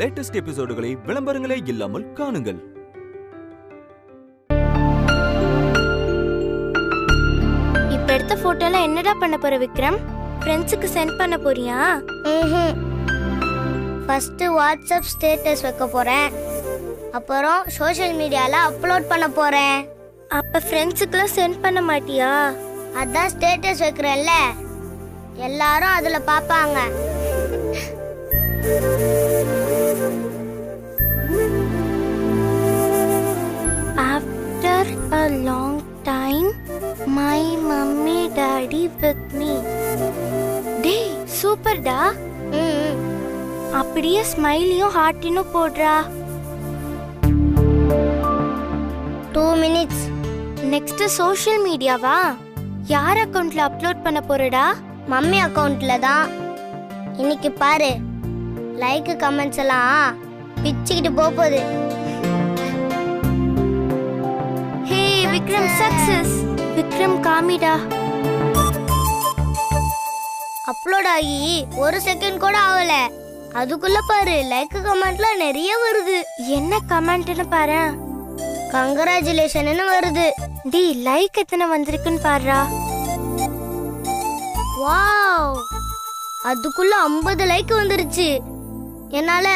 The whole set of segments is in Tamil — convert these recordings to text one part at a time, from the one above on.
லேட்டஸ்ட் எபிசோடுகளை விளம்பரங்களே இல்லாமல் காணுங்கள். இப்ப எடுத்த போட்டோலாம் என்னடா பண்ண போற விக்ரம்? ஃப்ரெண்ட்ஸுக்கு சென்ட் பண்ண போறியா? ஃபர்ஸ்ட் வாட்ஸ்அப் ஸ்டேட்டஸ் வைக்க போறேன், அப்புறம் சோஷியல் மீடியால அப்லோட் பண்ண போறேன். அப்ப ஃப்ரெண்ட்ஸுக்குலாம் சென்ட் பண்ண மாட்டியா? அதான் ஸ்டேட்டஸ் வைக்கிறேன்ல, எல்லாரும் அதுல பாப்பாங்க. After a long time, my mummy daddy with me. டேய் சூப்பர்டா. அப்படியே ஸ்மைலியும் ஹார்ட்டினும் போடுறா. 2 minutes. Next social மீடியாவா? யார் அக்கவுண்ட்ல அப்லோட் பண்ண போறடா? மம்மி அக்கவுண்ட்ல தான். இன்னைக்கு பாரு, லைக் கமெண்ட்ஸ் எல்லாம் பிச்சுக்கிட்டு போகுது. ஹே விக்ரம் சக்சஸ். விக்ரம் காமிடா. அப்லோட் ஆகி 1 செகண்ட் கூட ஆகல, அதுக்குள்ள பாரு லைக் கமெண்ட்லாம் நிறைய வருது. என்ன கமெண்ட்னு பாரு. கங்க்ராச்சுலேஷன் வருது. டி லைக் எத்தனை வந்திருக்குன்னு பாருடா. வாவ், அதுக்குள்ள 50 லைக் வந்துருச்சு. என்னால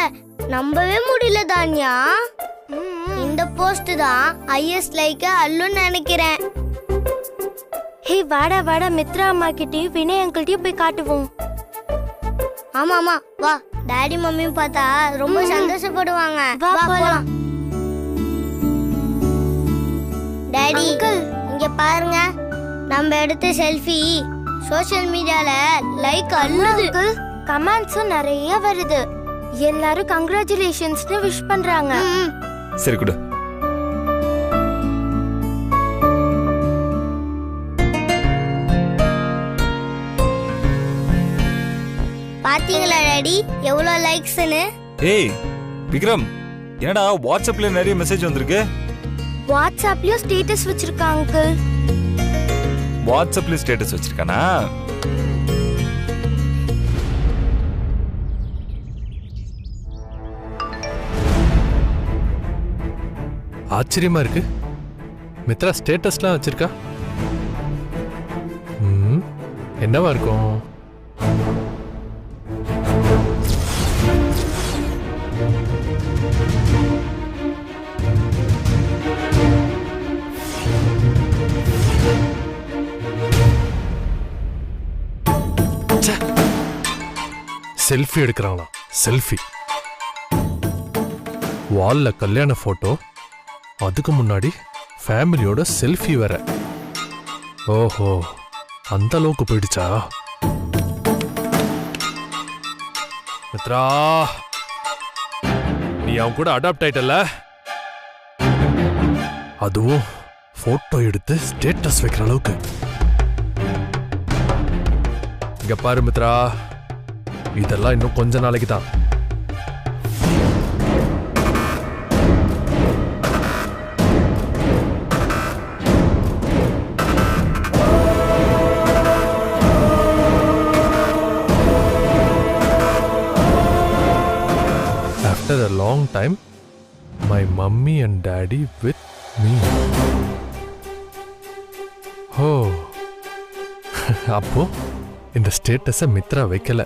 நம்பவே முடியல தான்யா. இந்த போஸ்ட் தான் ஹையஸ்ட் லைக் அல்லுன்னு நினைக்கிறேன். ஹே வாடா வாடா, மித்ரா அம்மா கிட்டயும் வினய் அங்கிள்கிட்டயும் போய் காட்டுவோம். ஆமா ஆமா வா, டாடி மம்மியும் பார்த்தா ரொம்ப சந்தோஷப்படுவாங்க. வா போலாம். டாடி இங்க பாருங்க, நம்ம எடுத்த செல்ஃபி சோஷியல் மீடியால லைக் அள்ளுது. கமெண்ட்ஸும் நிறைய வருது. எல்லாரும் கங்க்ராச்சுலேஷன்ஸ்னு விஷ் பண்றாங்க. சரி குடு. பாத்தீங்களா டாடி எவ்வளவு லைக்ஸ்னு? ஏய் விக்ரம், என்னடா வாட்ஸ்அப்ல நிறைய மெசேஜ் வந்திருக்கு? வாட்ஸ்அப்லயும் ஸ்டேட்டஸ் வச்சிருக்காங்க அங்கிள். வாட்ஸ்அப்ல ஸ்டேட்டஸ் வச்சிருக்கானா? ஆச்சரியமா இருக்கு. மித்ரா ஸ்டேட்டஸ்லாம் வச்சிருக்கா. என்னவா இருக்கும்? செல்ஃபி எடுக்கிறாங்களா? செல்ஃபி வால்ல கல்யாண போட்டோ, அதுக்கு முன்னாடி ஃபேமிலியோட செல்ஃபி வேற. ஓஹோ, அந்த அளவுக்கு போயிடுச்சா? மித்ரா, நீ அவன் கூட அடாப்ட் ஆயிட்டல, அதுவும் போட்டோ எடுத்து ஸ்டேட்டஸ் வைக்கிற அளவுக்கு. இங்க பாரு மித்ரா, இதெல்லாம் இன்னும் கொஞ்ச நாளைக்கு தான். After a long time, my mummy and daddy with me. Oh, அப்போ இந்த ஸ்டேட்டஸை மித்ரா வைக்கல,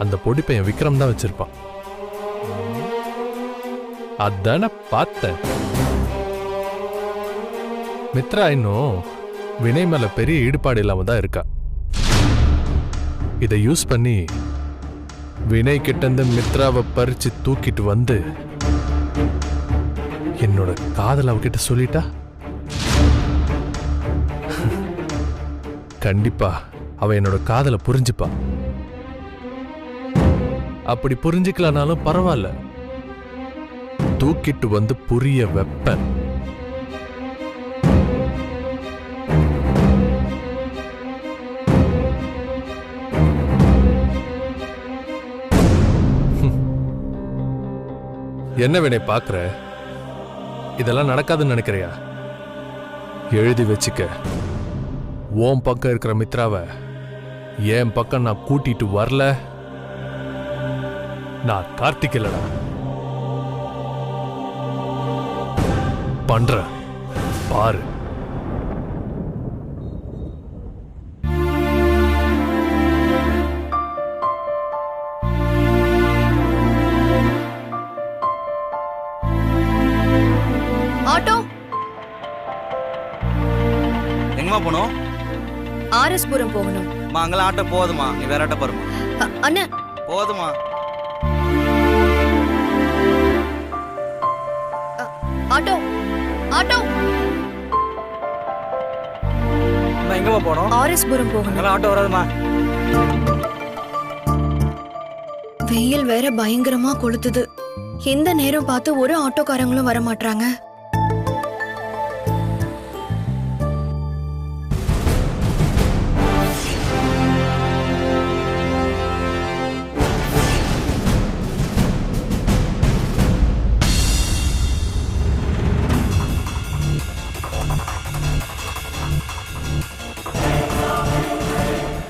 அந்த பொடி பையன் விக்ரம் தான் வச்சிருப்பான். அதான பார்த்தேன். மித்ரா இன்னும் வினய் மேல பெரிய ஈடுபாடு இல்லாம தான் இருக்கா. இதை யூஸ் பண்ணி வினய் கிட்ட இருந்து மித்ராவை பறிச்சு தூக்கிட்டு வந்து என்னோட காதல் அவகிட்ட சொல்லிட்டா, கண்டிப்பா அவ என்னோட காதலை புரிஞ்சுப்பா. அப்படி புரிஞ்சுக்கலனாலும் பரவாயில்ல, தூக்கிட்டு வந்து புரிய வைப்பேன். என்ன வினய் பாக்குற? இதெல்லாம் நடக்காதுன்னு நினைக்கிறியா? எழுதி வச்சுக்க, உன் பக்கம் இருக்கிற மித்ராவை என் பக்கம் நான் கூட்டிட்டு வரல, நான் கார்த்திக் இல்லடா. பண்ற பாரு. ஆட்டோ எங்கம்மா போகணும்? ஆர்எஸ் புரம் போகணும். அங்கெல்லாம் ஆட்டோ போதுமா, நீ வேற ஆட்டோ பாருமா. அண்ணா போதுமா? ஆட்டோ ஆட்டோ எங்கம்மா போகணும்? ஆர்எஸ் புரம் போகணும். அங்கெல்லாம் ஆட்டோ வராதுமா. வெயில் வேற பயங்கரமா கொளுத்துது. இந்த நேரம் பார்த்து ஒரு ஆட்டோக்காரங்களும் வர மாட்டாங்க.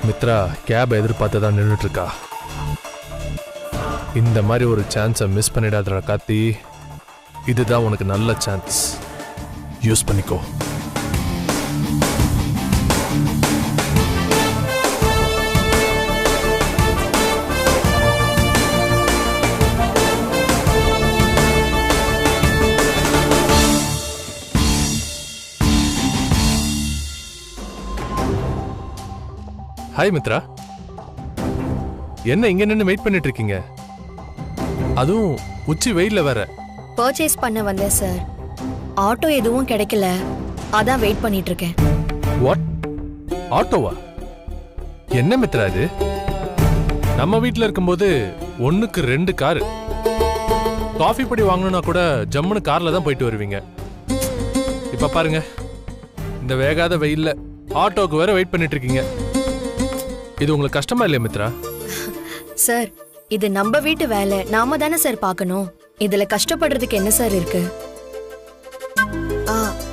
மித்ரா கேப் எதிர்பார்த்து தான் நின்றுட்டு இருக்கா. இந்த மாதிரி ஒரு சான்ஸை மிஸ் பண்ணிடாதடா கார்த்தி. இதுதான் உனக்கு நல்ல சான்ஸ், யூஸ் பண்ணிக்கோ. ஹாய் மித்ரா, என்ன இங்க நின்று வெயிட் பண்ணிட்டு இருக்கீங்க? அதுவும் உச்சி வெயில்ல வேற. பர்ச்சேஸ் பண்ண வந்தேன் சார். ஆட்டோ எதுவும் கிடைக்கல, அதான் வெயிட் பண்ணிட்டு இருக்கேன். வாட்? ஆட்டோவா? என்ன மித்ரா இது? நம்ம வீட்ல இருக்கும்போது 1க்கு 2 காரு. காஃபி பொடி வாங்கணும்னா கூட ஜம்முன்னு கார்ல தான் போயிட்டு வருவீங்க. இப்ப பாருங்க, இந்த வேகாத வெயில்ல ஆட்டோக்கு வேற வெயிட் பண்ணிட்டு இருக்கீங்க. இது உங்களுக்கு கஷ்டமா இல்லையா மித்ரா? சார், இது நம்ம வீட்டு வேலை, நாம தானே சார் பார்க்கணும். இதுல கஷ்டப்படுறதுக்கு என்ன சார் இருக்கு?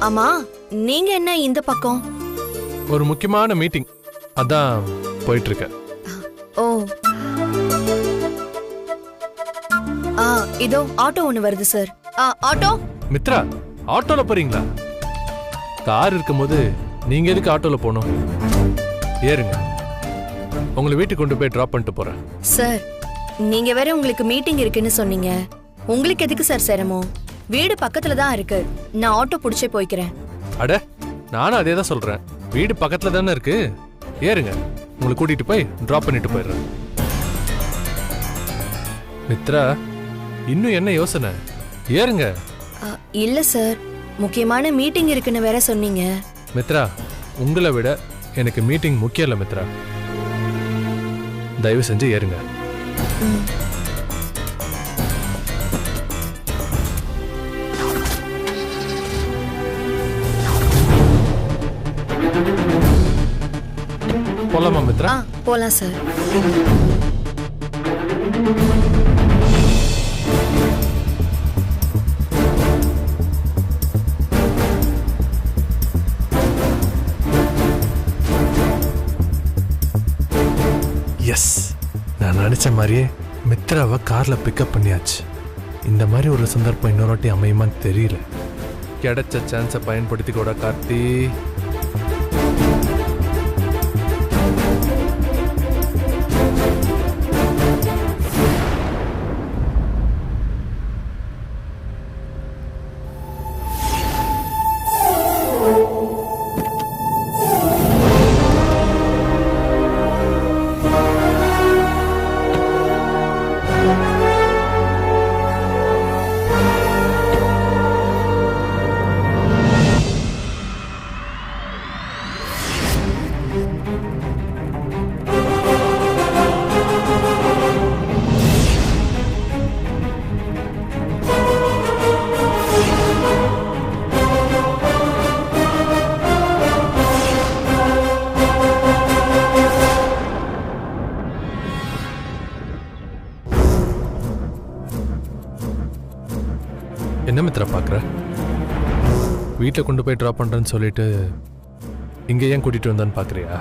ஆமா, நீங்க என்ன இந்த பக்கம்? ஒரு முக்கியமான மீட்டிங், அதான் போயிட்டு இருக்க. ஓ, இதோ ஆட்டோ ஒண்ணு வருது சார். ஆட்டோ. மித்ரா, ஆட்டோல போறீங்களா? கார் இருக்கும்போது நீங்க எதுக்கு ஆட்டோல போகணும்? ஏறுங்க, உங்களை வீட்டுக்கு கொண்டு போய் டிராப் பண்ணிட்டு போறேன். சார், நீங்க வேற உங்களுக்கு மீட்டிங் இருக்குன்னு சொன்னீங்க. உங்களுக்கு எதுக்கு சார் சிரமம்? வீடு பக்கத்துல தான் இருக்கு, நான் ஆட்டோ புடிச்சே போய்க்கிறேன். அட, நானும் அதே தான் சொல்றேன். வீடு பக்கத்துல தானே இருக்கு, ஏறுங்க, உங்களை கூட்டிட்டு போய் டிராப் பண்ணிட்டு போயிடுறேன். மித்ரா, இன்னும் என்ன யோசனை? ஏறுங்க. இல்ல சார், முக்கியமான மீட்டிங் இருக்குன்னு வேற சொன்னீங்க. மித்ரா, உங்களை விட எனக்கு மீட்டிங் முக்கியம் இல்ல மித்ரா. தயவு செஞ்சு ஏறுங்க. போலாமா மித்ரா? போலாம் சார். எஸ், நான் நினைச்ச மாதிரியே மித்ராவை கார்ல பிக்கப் பண்ணியாச்சு. இந்த மாதிரி ஒரு சந்தர்ப்பம் இன்னொரு வாட்டி அமையுமான்னு தெரியல. கிடைச்ச சான்ஸை பயன்படுத்திக்கூட கார்த்தி. என்ன மித்ரா பார்க்குற? வீட்டில் கொண்டு போய் ட்ராப் பண்ணுறேன்னு சொல்லிட்டு இங்கே ஏன் கூட்டிகிட்டு வந்தான்னு பார்க்குறியா?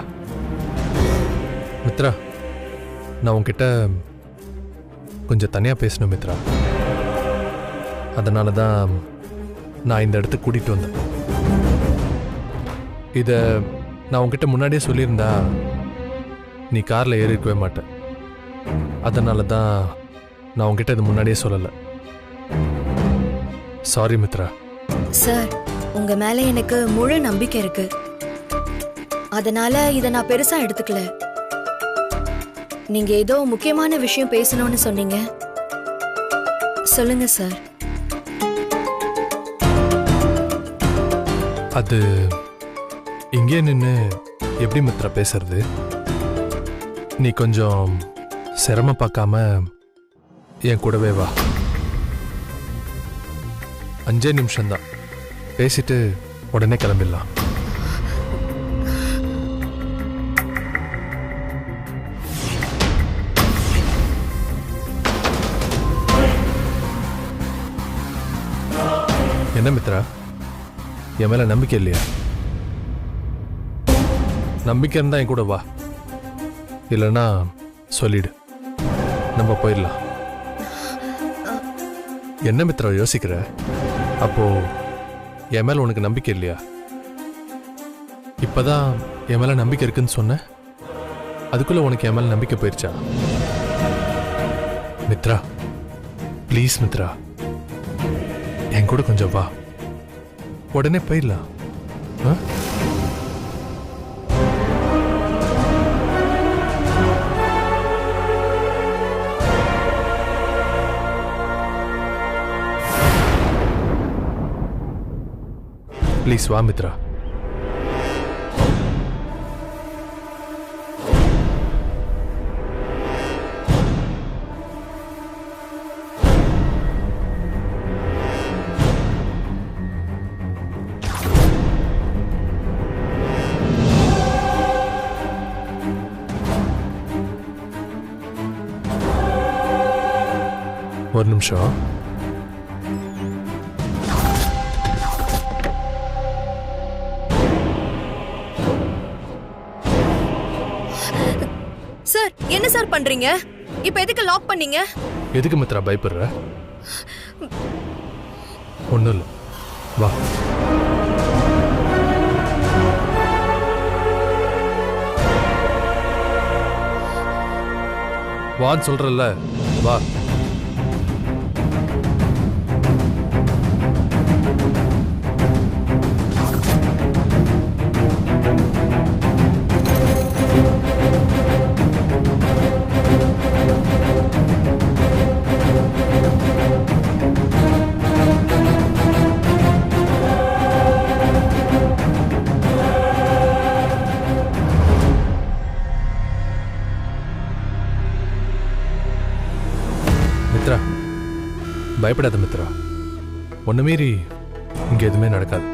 மித்ரா, நான் உன்கிட்ட கொஞ்சம் தனியா பேசணும் மித்ரா. அதனால தான் நான் இந்த இடத்துக்கு கூட்டிட்டு வந்தேன். இத நான் உன்கிட்ட முன்னாடியே சொல்லியிருந்தா நீ கார்ல ஏறி இருக்கவே மாட்டேன். அதனால தான் நான் உன்கிட்ட இது முன்னாடியே சொல்லலை. சாரி மித்ரா. சார், உங்க மேல எனக்கு முழு நம்பிக்கை இருக்கு. அதனால இத நான் பெருசா எடுத்துக்கல. நீங்க ஏதோ முக்கியமான விஷயம் பேசணும்னு சொன்னீங்க. சொல்லுங்க சார். அது இங்கே நின்று எப்படி மித்ரா பேசுறது? நீ கொஞ்சம் சிரமம் பார்க்காம என் கூடவே வா. 5 நிமிஷம்தான், பேசிட்டு உடனே கிளம்பிடலாம். என்ன மித்ரா, என் மேல நம்பிக்கை இல்லையா? நம்பிக்கை இருந்தா என் கூட வா, இல்லைன்னா சொல்லிடு, நம்ம போயிடலாம். என்ன மித்ரா யோசிக்கிற? அப்போ என் மேல உனக்கு நம்பிக்கை இல்லையா? இப்பதான் என் மேல நம்பிக்கை இருக்குன்னு சொன்ன, அதுக்குள்ள உனக்கு என் மேல நம்பிக்கை போயிருச்சா? மித்ரா ப்ளீஸ் மித்ரா, என் கூட கொஞ்சம் வா, உடனே போயிடலாம். ப்ளீஸ் வா மித்ரா. ஒரு நிமிஷம். சார், என்ன சார் பண்றீங்க? இப்ப எதுக்கு லாக் பண்ணீங்க? எதுக்கு மித்ரா பயப்படுற? ஒண்ணும் இல்லை, வா. வான்னு சொல்றல்ல, வா. மித்ரா பயப்படாத மித்ரா, ஒன்னு மீறி இங்க எதுவுமே நடக்காது.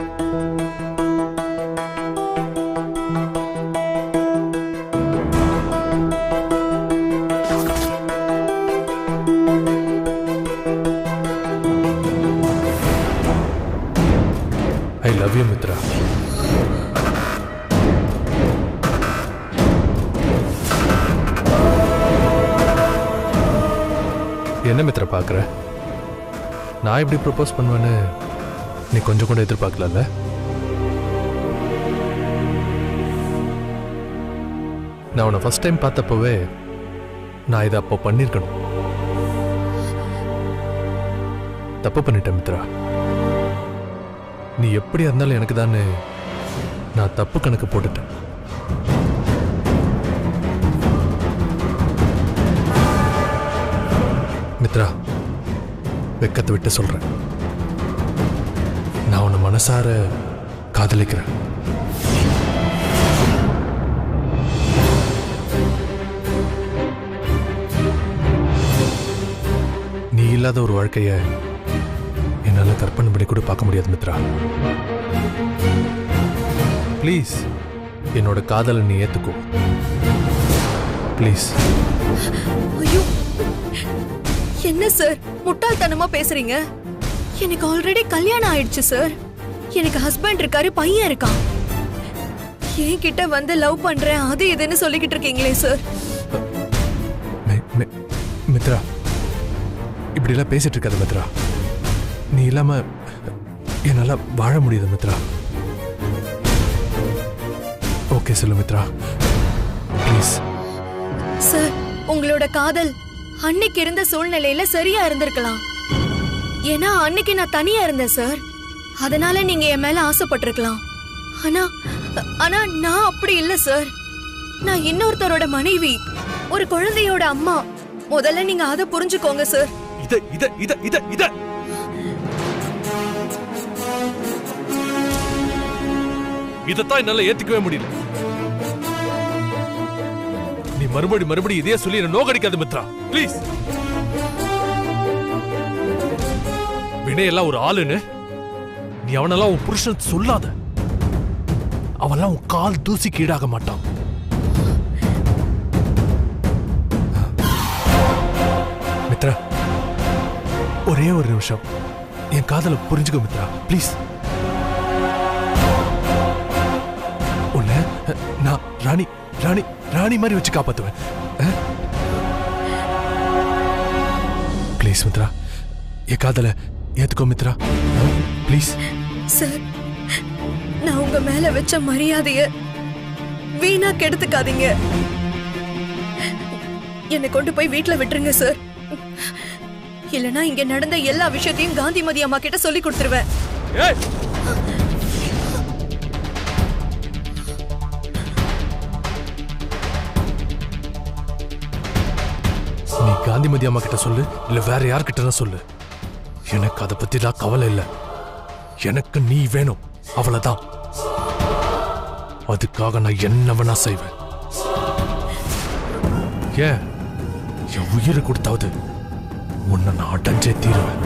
I love you Mithra. என்ன மித்ரா பார்க்குற? நான் எப்படி ப்ரப்போஸ் பண்ணுவேன்னு நீ கொஞ்சம் கூட எதிர்பார்க்கல. நான் உன்னை ஃபர்ஸ்ட் டைம் பார்த்தப்பவே நான் இதை அப்போ பண்ணியிருக்கணும். தப்பு பண்ணிட்டேன் மித்ரா. நீ எப்படி இருந்தாலும் எனக்கு தானே நான் தப்பு கணக்கு போட்டுட்டேன். மித்ரா, வெக்கத்தை விட்டு சொல்றேன், நான் உன்னை மனசார காதலிக்கிறேன். நீ இல்லாத ஒரு வாழ்க்கைய என்னால கற்பனை பண்ணி கூட பார்க்க முடியாது மித்ரா. ப்ளீஸ் என்னோட காதலை நீ ஏத்துக்கோ ப்ளீஸ். ஐயோ, என்ன சார் முட்டாள்தனமா பேசுறீங்க? எனக்கு ஆல்ரெடி கல்யாணம் ஆயிடுச்சு சார். எனக்கு ஹஸ்பண்ட் இருக்காரு, பையன் இருக்கான். என்கிட்ட வந்து லவ் பண்றேன் அது இதுன்னு சொல்லிக்கிட்டு இருக்கீங்களே சார். மித்ரா இப்படி எல்லாம் பேசிட்டு இருக்காது மித்ரா. நீ இல்லாம என்னால வாழ முடியுது மித்ரா. ஓகே சொல்லு மித்ரா, ப்ளீஸ். சார், உங்களோட காதல் அன்னைக்கு இருந்த சூழ்நிலையில சரியா இருந்திருக்கலாம். ஏன்னா அன்னைக்கு நான் தனியா இருந்தேன் சார். அதனால நீங்க என் மேல ஆசைப்பட்டிருக்கலாம். ஆனா நான் அப்படி இல்ல சார். நான் இன்னொருத்தரோட மனைவி, ஒரு குழந்தையோட அம்மா. முதல்ல நீங்க அதை புரிஞ்சுக்கோங்க சார். இதத்தான் என்னால ஏத்துக்கவே முடியல. நீ மறுபடி இதே சொல்லி என்ன நோகடிக்காது மித்ரா, ப்ளீஸ். வினய் எல்லாம் ஒரு ஆளுன்னு நீ அவனெல்லாம் உன் புருஷன் சொல்லாத. அவெல்லாம் உன் கால் தூசிக்கு ஈடாக மாட்டான். மித்ரா, ஒரே ஒரு நிமிஷம் என் காதலை புரிஞ்சுக்கோ மித்ரா, ப்ளீஸ். உன்னை நான் ராணி ராணி ராணி மாதிரி வச்சு காப்பாத்துவேன். ப்ளீஸ் மித்ரா, என் காதலை ஏத்துக்கோ மித்ரா, ப்ளீஸ். சார், நான் உங்க மேல வச்ச மரியாதைய வீணா கெடுத்துக்காதீங்க. என்னை கொண்டு போய் வீட்டுல விட்டுருங்க சார். இல்லனா இங்க நடந்த எல்லா விஷயத்தையும் காந்திமதி அம்மா கிட்ட சொல்லி கொடுத்துருவேன். நீ காந்திமதி அம்மா கிட்ட சொல்லு, இல்ல வேற யார்கிட்ட சொல்லு. எனக்கு அதை பத்தி தான் கவலை இல்ல. எனக்கு நீ வேணும், அவ்வளவுதான். அதுக்காக நான் என்ன வேணா செய்வேன். ஏன் என் உயிரை கொடுத்தாவது உன்னை நான் அடைஞ்சே தீருவேன்.